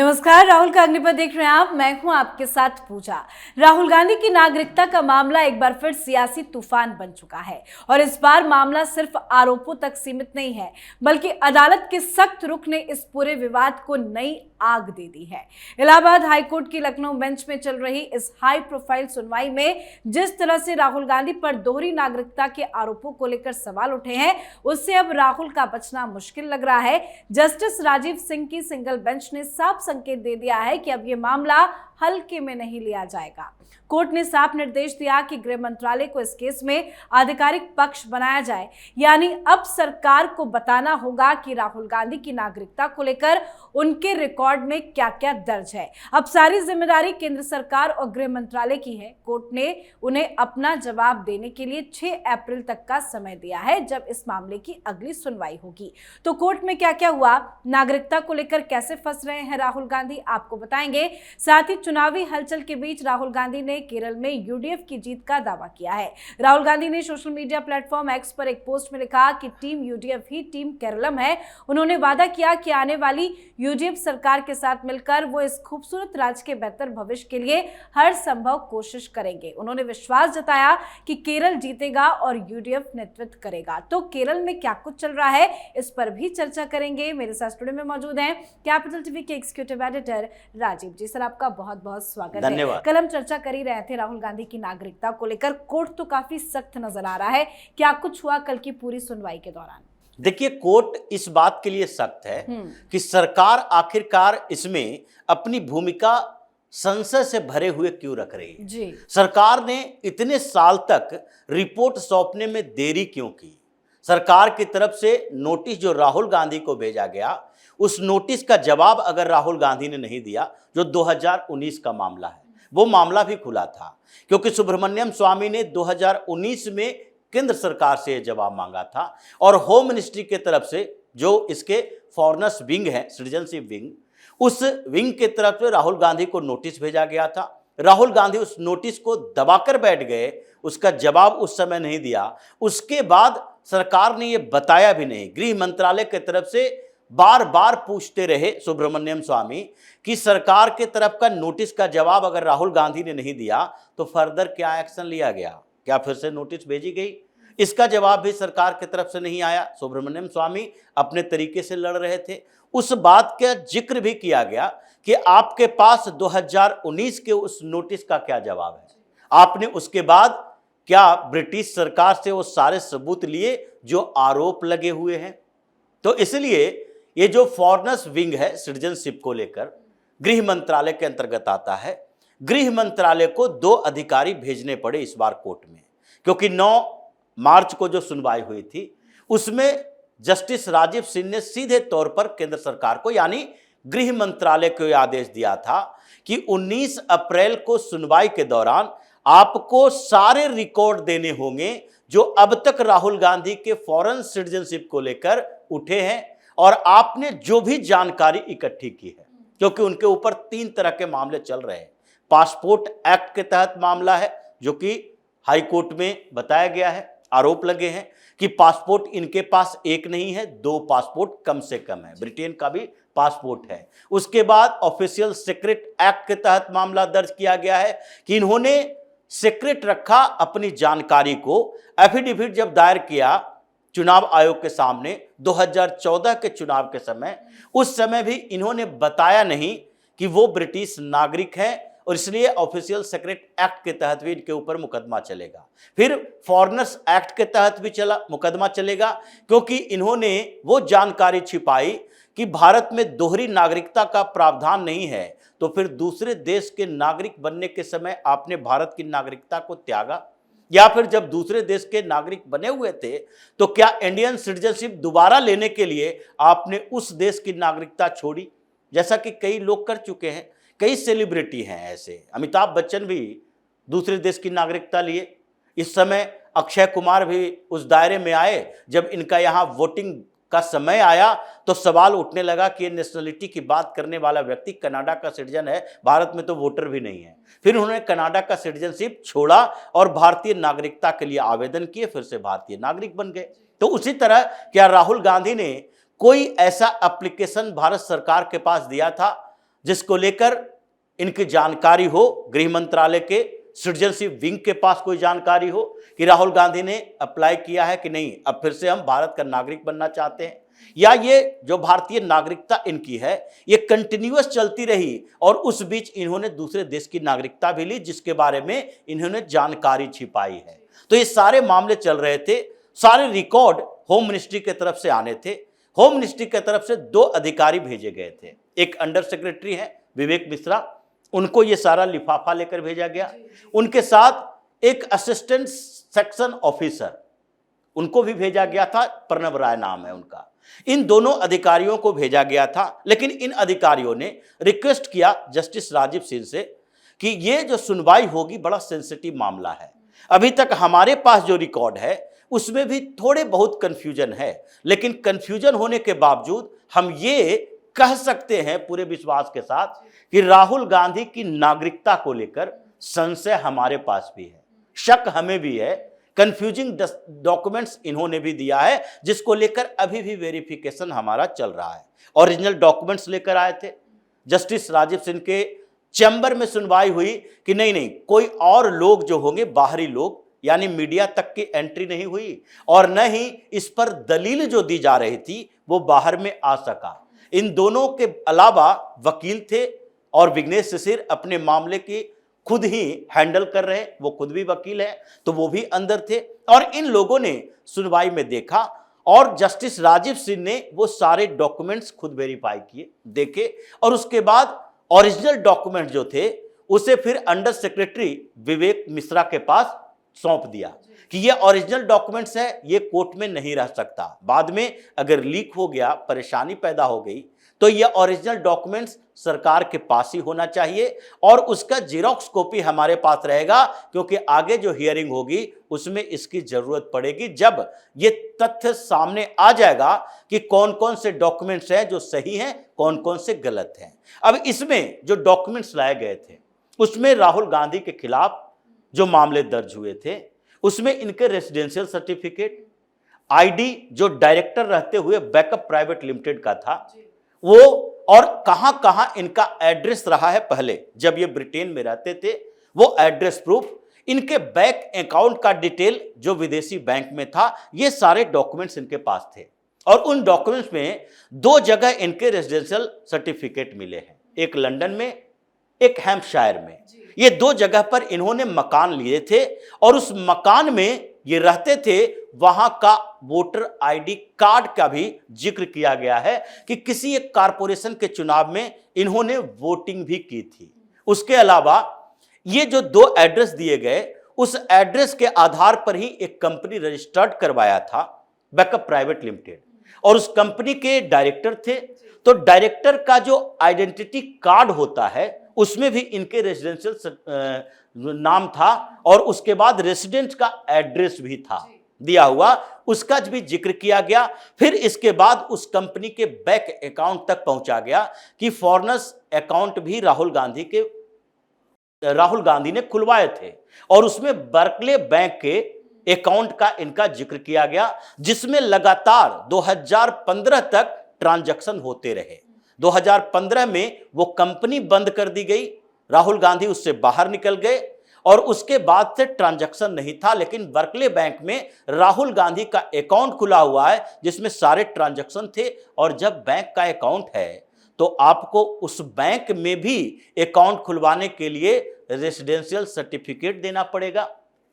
नमस्कार, राहुल का अग्निपथ देख रहे हैं आप। मैं हूं आपके साथ पूजा। राहुल गांधी की नागरिकता का मामला एक बार फिर सियासी तूफान बन चुका है और इस बार मामला सिर्फ आरोपों तक सीमित नहीं है, बल्कि अदालत के सख्त रुख ने इस पूरे विवाद को नई आग दे दी है। इलाहाबाद हाईकोर्ट की लखनऊ बेंच में चल रही इस हाई प्रोफाइल सुनवाई में जिस तरह से राहुल गांधी पर दोहरी नागरिकता के आरोपों को लेकर सवाल उठे हैं, उससे अब राहुल का बचना मुश्किल लग रहा है। जस्टिस राजीव सिंह की सिंगल बेंच ने साफ संकेत दे दिया है कि अब यह मामला हल्के में नहीं लिया जाएगा। कोर्ट ने साफ निर्देश दिया कि गृह मंत्रालय को इस केस में आधिकारिक पक्ष बनाया जाए, यानी अब सरकार को बताना होगा कि राहुल गांधी की नागरिकता को लेकर उनके रिकॉर्ड में क्या क्या दर्ज है। अब सारी जिम्मेदारी केंद्र सरकार और गृह मंत्रालय की है। कोर्ट ने उन्हें अपना जवाब देने के लिए 6 अप्रैल तक का समय दिया है, जब इस मामले की अगली सुनवाई होगी। तो कोर्ट में क्या क्या हुआ, नागरिकता को लेकर कैसे फंस रहे हैं राहुल गांधी, आपको बताएंगे। साथ ही चुनावी हलचल के बीच राहुल गांधी ने केरल में यूडीएफ की जीत का दावा किया है। राहुल गांधी ने सोशल मीडिया प्लेटफॉर्म एक्स पर एक पोस्ट में लिखा कि टीम यूडीएफ ही टीम केरलम है। उन्होंने वादा किया कि आने वाली यूडीएफ सरकार के साथ मिलकर वो इस खूबसूरत राज्य के बेहतर भविष्य के लिए हर संभव कोशिश करेंगे। उन्होंने विश्वास जताया कि केरल जीतेगा और यूडीएफ नेतृत्व करेगा। तो केरल में क्या कुछ चल रहा है, इस पर भी चर्चा करेंगे। मेरे साथ स्टूडियो में मौजूद हैं कैपिटल टीवी के एग्जीक्यूटिव एडिटर राजीव जी। सर, आपका बहुत बहुत स्वागत है। कल हम चर्चा कर ही रहे थे राहुल गांधी की नागरिकता को लेकर। कोर्ट तो काफी सख्त नजर आ रहा है, क्या कुछ हुआ कल की पूरी सुनवाई के दौरान? देखिए, कोर्ट इस बात के लिए सख्त है कि सरकार आखिरकार इसमें अपनी भूमिका संशय से भरे हुए क्यों रख रही है जी। सरकार ने इतने साल तक रिपोर्ट सौंपने में देरी क्यों की? सरकार की तरफ से नोटिस जो राहुल गांधी को भेजा गया, उस नोटिस का जवाब अगर राहुल गांधी ने नहीं दिया, जो 2019 का मामला है, वो मामला भी खुला था, क्योंकि सुब्रमण्यम स्वामी ने 2019 में केंद्र सरकार से यह जवाब मांगा था और होम मिनिस्ट्री के तरफ से जो इसके फॉरेनर्स विंग है, सिटीजनशिप विंग, उस विंग के तरफ से राहुल गांधी को नोटिस भेजा गया था। राहुल गांधी उस नोटिस को दबाकर बैठ गए, उसका जवाब उस समय नहीं दिया। उसके बाद सरकार ने यह बताया भी नहीं। गृह मंत्रालय की तरफ से बार बार पूछते रहे सुब्रमण्यम स्वामी कि सरकार के तरफ का नोटिस का जवाब अगर राहुल गांधी ने नहीं दिया तो फर्दर क्या एक्शन लिया गया, क्या फिर से नोटिस भेजी गई? इसका जवाब भी सरकार की तरफ से नहीं आया। सुब्रमण्यम स्वामी अपने तरीके से लड़ रहे थे। उस बात का जिक्र भी किया गया कि आपके पास 2019 के उस नोटिस का क्या जवाब है? आपने उसके बाद क्या ब्रिटिश सरकार से वो सारे सबूत लिए जो आरोप लगे हुए हैं? तो इसलिए ये जो फॉरेनर्स विंग है सिटीजनशिप को लेकर, गृह मंत्रालय के अंतर्गत आता है। गृह मंत्रालय को 2 अधिकारी भेजने पड़े इस बार कोर्ट में, क्योंकि 9 मार्च को जो सुनवाई हुई थी उसमें जस्टिस राजीव सिंह ने सीधे तौर पर केंद्र सरकार को, यानी गृह मंत्रालय को आदेश दिया था कि 19 अप्रैल को सुनवाई के दौरान आपको सारे रिकॉर्ड देने होंगे जो अब तक राहुल गांधी के फॉरेन सिटीजनशिप को लेकर उठे हैं और आपने जो भी जानकारी इकट्ठी की है, क्योंकि उनके ऊपर 3 तरह के मामले चल रहे हैं। पासपोर्ट एक्ट के तहत मामला है, जो कि हाई कोर्ट में बताया गया है। आरोप लगे हैं कि पासपोर्ट इनके पास एक नहीं है, 2 पासपोर्ट कम से कम है। ब्रिटेन का भी पासपोर्ट है। उसके बाद ऑफिशियल सीक्रेट एक्ट के तहत मामला दर्ज किया गया है कि इन्होंने सीक्रेट रखा अपनी जानकारी को। एफिडेविट जब दायर किया चुनाव आयोग के सामने 2014 के चुनाव के समय, उस समय भी इन्होंने बताया नहीं कि वो ब्रिटिश नागरिक हैं और इसलिए ऑफिशियल सीक्रेट एक्ट के तहत भी इनके ऊपर मुकदमा चलेगा। फिर फॉरेनर्स एक्ट के तहत भी मुकदमा चलेगा, क्योंकि इन्होंने वो जानकारी छिपाई कि भारत में दोहरी नागरिकता का प्रावधान नहीं है, तो फिर दूसरे देश के नागरिक बनने के समय आपने भारत की नागरिकता को त्यागा, या फिर जब दूसरे देश के नागरिक बने हुए थे तो क्या इंडियन सिटीजनशिप दोबारा लेने के लिए आपने उस देश की नागरिकता छोड़ी, जैसा कि कई लोग कर चुके हैं। कई सेलिब्रिटी हैं ऐसे, अमिताभ बच्चन भी दूसरे देश की नागरिकता लिए। इस समय अक्षय कुमार भी उस दायरे में आए। जब इनका यहाँ वोटिंग का समय आया तो सवाल उठने लगा कि ये नेशनलिटी की बात करने वाला व्यक्ति कनाडा का सिटीजन है, भारत में तो वोटर भी नहीं है। फिर उन्होंने कनाडा का सिटीजनशिप छोड़ा और भारतीय नागरिकता के लिए आवेदन किए, फिर से भारतीय नागरिक बन गए। तो उसी तरह क्या राहुल गांधी ने कोई ऐसा एप्लीकेशन भारत सरकार के पास दिया था जिसको लेकर इनकी जानकारी हो, गृह मंत्रालय के सिटीजनशिप विंग के पास कोई जानकारी हो कि राहुल गांधी ने अप्लाई किया है कि नहीं, अब फिर से हम भारत का नागरिक बनना चाहते हैं, या ये जो भारतीय नागरिकता इनकी है ये कंटिन्यूअस चलती रही और उस बीच इन्होंने दूसरे देश की नागरिकता भी ली जिसके बारे में इन्होंने जानकारी छिपाई है। तो ये सारे मामले चल रहे थे, सारे रिकॉर्ड होम मिनिस्ट्री की तरफ से आने थे। होम मिनिस्ट्री की तरफ से 2 अधिकारी भेजे गए थे, एक अंडर सेक्रेटरी है विवेक मिश्रा, उनको ये सारा लिफाफा लेकर भेजा गया, उनके साथ एक असिस्टेंट सेक्शन ऑफिसर उनको भी भेजा गया था, प्रणव राय नाम है उनका। इन दोनों अधिकारियों को भेजा गया था, लेकिन इन अधिकारियों ने रिक्वेस्ट किया जस्टिस राजीव सिंह से कि ये जो सुनवाई होगी बड़ा सेंसिटिव मामला है, अभी तक हमारे पास जो रिकॉर्ड है उसमें भी थोड़े बहुत कंफ्यूजन है, लेकिन कंफ्यूजन होने के बावजूद हम ये कह सकते हैं पूरे विश्वास के साथ कि राहुल गांधी की नागरिकता को लेकर संशय हमारे पास भी है, शक हमें भी है, कंफ्यूजिंग डॉक्यूमेंट्स इन्होंने भी दिया है जिसको लेकर अभी भी वेरिफिकेशन हमारा चल रहा है। ओरिजिनल डॉक्यूमेंट्स लेकर आए थे, जस्टिस राजीव सिंह के चैम्बर में सुनवाई हुई कि नहीं कोई और लोग जो होंगे बाहरी लोग यानी मीडिया तक की एंट्री नहीं हुई और न ही इस पर दलील जो दी जा रही थी वो बाहर में आ सका। इन दोनों के अलावा वकील थे और विघ्नेश शिशिर अपने मामले की खुद ही हैंडल कर रहे हैं, वो खुद भी वकील है तो वो भी अंदर थे और इन लोगों ने सुनवाई में देखा और जस्टिस राजीव सिंह ने वो सारे डॉक्यूमेंट्स खुद वेरीफाई किए, देखे और उसके बाद ओरिजिनल डॉक्यूमेंट जो थे उसे फिर अंडर सेक्रेटरी विवेक मिश्रा के पास सौंप दिया कि ये ओरिजिनल डॉक्यूमेंट्स है, ये कोर्ट में नहीं रह सकता, बाद में अगर लीक हो गया, परेशानी पैदा हो गई तो ये ओरिजिनल डॉक्यूमेंट्स सरकार के पास ही होना चाहिए और उसका जेरॉक्स कॉपी हमारे पास रहेगा, क्योंकि आगे जो हियरिंग होगी उसमें इसकी जरूरत पड़ेगी जब ये तथ्य सामने आ जाएगा कि कौन कौन से डॉक्यूमेंट्स हैं जो सही हैं, कौन कौन से गलत हैं। अब इसमें जो डॉक्यूमेंट्स लाए गए थे उसमें राहुल गांधी के खिलाफ जो मामले दर्ज हुए थे उसमें इनके रेसिडेंशियल सर्टिफिकेट, आईडी जो डायरेक्टर रहते हुए बैकअप प्राइवेट लिमिटेड का था वो, और कहां कहां इनका एड्रेस रहा है पहले जब ये ब्रिटेन में रहते थे वो एड्रेस प्रूफ, इनके बैंक अकाउंट का डिटेल जो विदेशी बैंक में था, ये सारे डॉक्यूमेंट्स इनके पास थे और उन डॉक्यूमेंट्स में 2 जगह इनके रेसिडेंशियल सर्टिफिकेट मिले हैं, एक लंदन में एक हैम्पशायर में। ये 2 जगह पर इन्होंने मकान लिए थे और उस मकान में ये रहते थे, वहां का वोटर आईडी कार्ड का भी जिक्र किया गया है कि किसी एक कारपोरेशन के चुनाव में इन्होंने वोटिंग भी की थी। उसके अलावा ये जो 2 एड्रेस दिए गए उस एड्रेस के आधार पर ही एक कंपनी रजिस्टर्ड करवाया था बैकअप प्राइवेट लिमिटेड और उस कंपनी के डायरेक्टर थे, तो डायरेक्टर का जो आइडेंटिटी कार्ड होता है उसमें भी इनके रेजिडेंशियल नाम था और उसके बाद रेसिडेंट का एड्रेस भी था दिया हुआ, उसका भी जिक्र किया गया। फिर इसके बाद उस कंपनी के बैंक अकाउंट तक पहुंचा गया कि फॉरेनर्स अकाउंट भी राहुल गांधी ने खुलवाए थे और उसमें बर्कले बैंक के अकाउंट का इनका जिक्र किया गया जिसमें लगातार 2015 तक ट्रांजैक्शन होते रहे। 2015 में वो कंपनी बंद कर दी गई, राहुल गांधी उससे बाहर निकल गए और उसके बाद से ट्रांजैक्शन नहीं था, लेकिन बर्कले बैंक में राहुल गांधी का अकाउंट खुला हुआ है जिसमें सारे ट्रांजैक्शन थे। और जब बैंक का अकाउंट है तो आपको उस बैंक में भी अकाउंट खुलवाने के लिए रेसिडेंशियल सर्टिफिकेट देना पड़ेगा,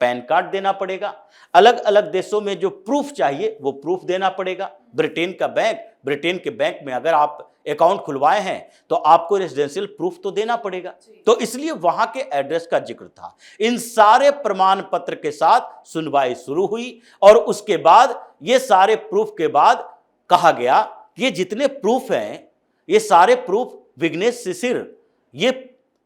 पैन कार्ड देना पड़ेगा, अलग अलग देशों में जो प्रूफ चाहिए वो प्रूफ देना पड़ेगा। ब्रिटेन के बैंक में अगर आप अकाउंट खुलवाए हैं तो आपको रेजिडेंशियल प्रूफ तो देना पड़ेगा, तो इसलिए वहां के एड्रेस का जिक्र था। इन सारे प्रमाण पत्र के साथ सुनवाई शुरू हुई और उसके बाद ये सारे प्रूफ के बाद कहा गया ये जितने प्रूफ हैं ये सारे प्रूफ विघ्नेश शिशिर ये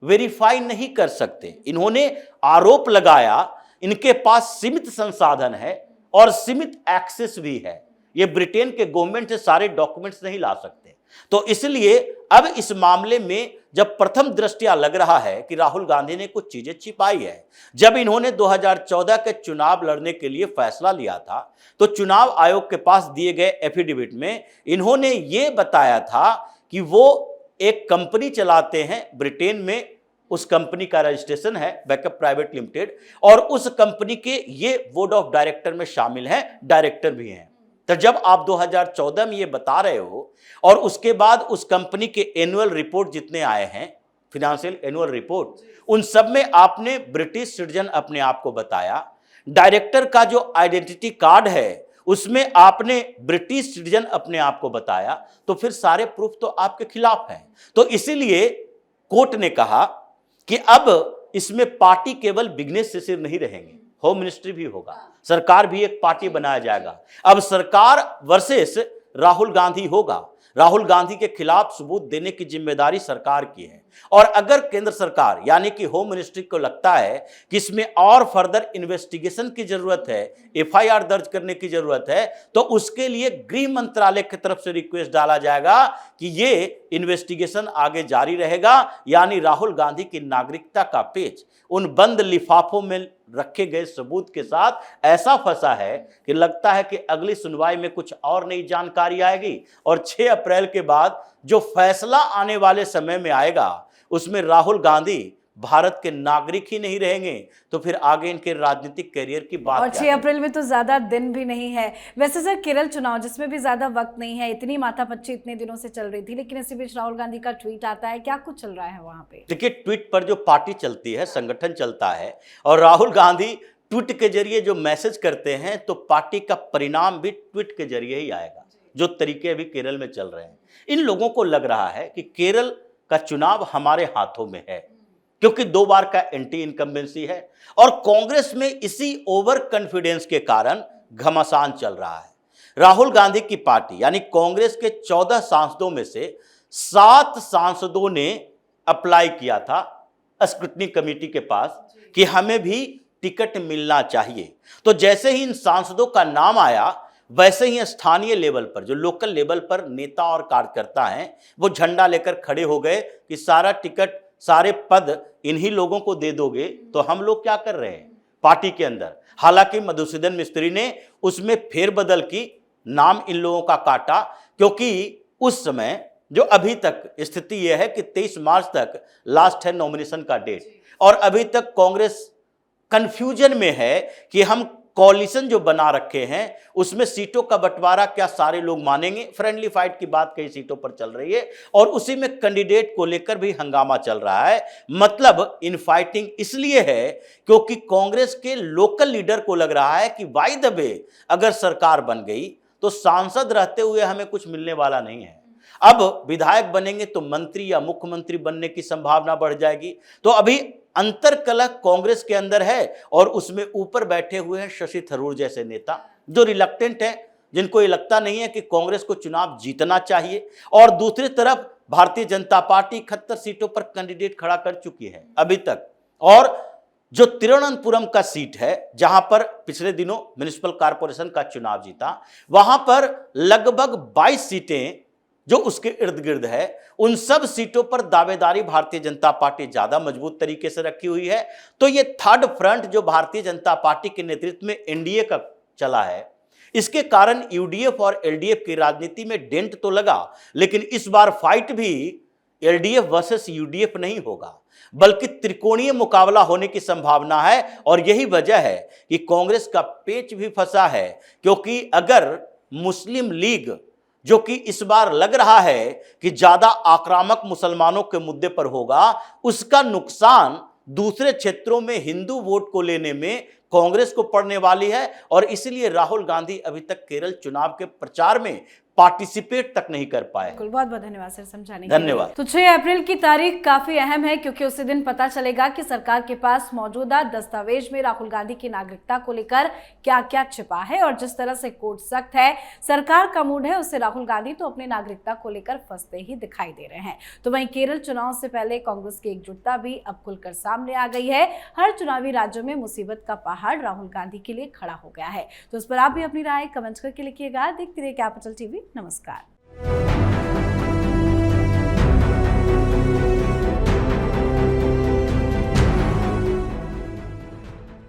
वेरीफाई नहीं कर सकते। इन्होंने आरोप लगाया इनके पास सीमित संसाधन है और सीमित एक्सेस भी है, ये ब्रिटेन के गवर्नमेंट से सारे डॉक्यूमेंट्स नहीं ला सकते। तो इसलिए अब इस मामले में जब प्रथम दृष्टया लग रहा है कि राहुल गांधी ने कुछ चीजें छिपाई है, जब इन्होंने 2014 के चुनाव लड़ने के लिए फैसला लिया था तो चुनाव आयोग के पास दिए गए एफिडेविट में इन्होंने ये बताया था कि वो एक कंपनी चलाते हैं ब्रिटेन में, उस कंपनी का रजिस्ट्रेशन है बैकअप प्राइवेट लिमिटेड, और उस कंपनी के ये बोर्ड ऑफ डायरेक्टर में शामिल हैं, डायरेक्टर भी हैं। तो जब आप 2014 में ये बता रहे हो और उसके बाद उस कंपनी के एनुअल रिपोर्ट जितने आए हैं, फिनेंशियल एनुअल रिपोर्ट, उन सब में आपने ब्रिटिश सिटीजन अपने आप को बताया, डायरेक्टर का जो आइडेंटिटी कार्ड है उसमें आपने ब्रिटिश सिटीजन अपने आप को बताया, तो फिर सारे प्रूफ तो आपके खिलाफ हैं। तो इसीलिए कोर्ट ने कहा कि अब इसमें पार्टी केवल बिजनेस से सिर नहीं रहेंगे, होम मिनिस्ट्री भी होगा, सरकार भी एक पार्टी बनाया जाएगा। अब सरकार वर्सेस राहुल गांधी होगा, राहुल गांधी के खिलाफ सबूत देने की जिम्मेदारी सरकार की है। और अगर केंद्र सरकार यानी कि होम मिनिस्ट्री को लगता है कि इसमें और फर्दर इन्वेस्टिगेशन की जरूरत है, एफआईआर दर्ज करने की जरूरत है, तो उसके लिए गृह मंत्रालय की तरफ से रिक्वेस्ट डाला जाएगा कि ये इन्वेस्टिगेशन आगे जारी रहेगा, यानी राहुल गांधी की नागरिकता का पेच उन बंद लिफाफों में रखे गए सबूत के साथ ऐसा फंसा है कि लगता है कि अगली सुनवाई में कुछ और नई जानकारी आएगी, और 6 अप्रैल के बाद जो फैसला आने वाले समय में आएगा उसमें राहुल गांधी भारत के नागरिक ही नहीं रहेंगे, तो फिर आगे इनके राजनीतिक करियर की बात। और 6 अप्रैल में तो ज्यादा दिन भी नहीं है। वैसे सर, केरल चुनाव जिसमें भी ज्यादा वक्त नहीं है, इतनी माथापच्ची इतने दिनों से चल रही थी, लेकिन इसी बीच राहुल गांधी का ट्वीट आता है, क्या कुछ चल रहा है वहां पे? देखिए, ट्वीट पर जो पार्टी चलती है, संगठन चलता है, और राहुल गांधी ट्वीट के जरिए जो मैसेज करते हैं, तो पार्टी का परिणाम भी ट्वीट के जरिए ही आएगा, जो तरीके अभी केरल में चल रहे हैं। इन लोगों को लग रहा है कि केरल का चुनाव हमारे हाथों में है, क्योंकि 2 बार का एंटी इनकम्बेंसी है, और कांग्रेस में इसी ओवर कॉन्फिडेंस के कारण घमासान चल रहा है। राहुल गांधी की पार्टी यानी कांग्रेस के 14 सांसदों में से 7 सांसदों ने अप्लाई किया था स्क्रूटनी कमेटी के पास कि हमें भी टिकट मिलना चाहिए। तो जैसे ही इन सांसदों का नाम आया, वैसे ही स्थानीय लेवल पर, जो लोकल लेवल पर नेता और कार्यकर्ता हैं, वो झंडा लेकर खड़े हो गए कि सारा टिकट, सारे पद इन्हीं लोगों को दे दोगे तो हम लोग क्या कर रहे हैं पार्टी के अंदर। हालांकि मधुसूदन मिस्त्री ने उसमें फेरबदल की, नाम इन लोगों का काटा, क्योंकि उस समय जो अभी तक स्थिति यह है कि 23 मार्च तक लास्ट है नॉमिनेशन का डेट, और अभी तक कांग्रेस कंफ्यूजन में है कि हम कॉलिशन जो बना रखे हैं उसमें सीटों का बंटवारा क्या सारे लोग मानेंगे। फ्रेंडली फाइट की बात कई सीटों पर चल रही है, और उसी में कैंडिडेट को लेकर भी हंगामा चल रहा है। मतलब इन फाइटिंग इसलिए है क्योंकि कांग्रेस के लोकल लीडर को लग रहा है कि बाय द वे अगर सरकार बन गई तो सांसद रहते हुए हमें कुछ मिलने वाला नहीं है। अब विधायक बनेंगे तो मंत्री या मुख्यमंत्री बनने की संभावना बढ़ जाएगी। तो अभी अंतरकलह कांग्रेस के अंदर है, और उसमें ऊपर बैठे हुए हैं शशि थरूर जैसे नेता, जो रिलक्टेंट है, जिनको ये लगता नहीं है कि कांग्रेस को चुनाव जीतना चाहिए। और दूसरी तरफ भारतीय जनता पार्टी 71 सीटों पर कैंडिडेट खड़ा कर चुकी है अभी तक, और जो तिरुवनंतपुरम का सीट है जहां पर पिछले दिनों म्युनिसिपल कॉर्पोरेशन का चुनाव जीता, वहां पर लगभग 22 सीटें जो उसके इर्द गिर्द है, उन सब सीटों पर दावेदारी भारतीय जनता पार्टी ज्यादा मजबूत तरीके से रखी हुई है। तो ये थर्ड फ्रंट जो भारतीय जनता पार्टी के नेतृत्व में एनडीए का चला है, इसके कारण यूडीएफ और एलडीएफ की राजनीति में डेंट तो लगा, लेकिन इस बार फाइट भी एलडीएफ वर्सेस यूडीएफ नहीं होगा, बल्कि त्रिकोणीय मुकाबला होने की संभावना है। और यही वजह है कि कांग्रेस का पेच भी फंसा है, क्योंकि अगर मुस्लिम लीग, जो कि इस बार लग रहा है कि ज्यादा आक्रामक मुसलमानों के मुद्दे पर होगा, उसका नुकसान दूसरे क्षेत्रों में हिंदू वोट को लेने में कांग्रेस को पड़ने वाली है। और इसलिए राहुल गांधी अभी तक केरल चुनाव के प्रचार में पार्टिसिपेट तक नहीं कर पाए। बहुत बहुत धन्यवाद सर समझाने के लिए। धन्यवाद। तो 6 अप्रैल की तारीख काफी अहम है, क्योंकि उसी दिन पता चलेगा कि सरकार के पास मौजूदा दस्तावेज में राहुल गांधी की नागरिकता को लेकर क्या क्या छिपा है। और जिस तरह से कोर्ट सख्त है, सरकार का मूड है, उससे राहुल गांधी तो अपनी नागरिकता को लेकर फंसते ही दिखाई दे रहे हैं। तो वहीं केरल चुनाव से पहले कांग्रेस की एकजुटता भी अब खुलकर सामने आ गई है। हर चुनावी राज्यों में मुसीबत का पहाड़ राहुल गांधी के लिए खड़ा हो गया है। तो इस पर आप भी अपनी राय कमेंट करके लिखिएगा। देखते रहिए कैपिटल टीवी। नमस्कार।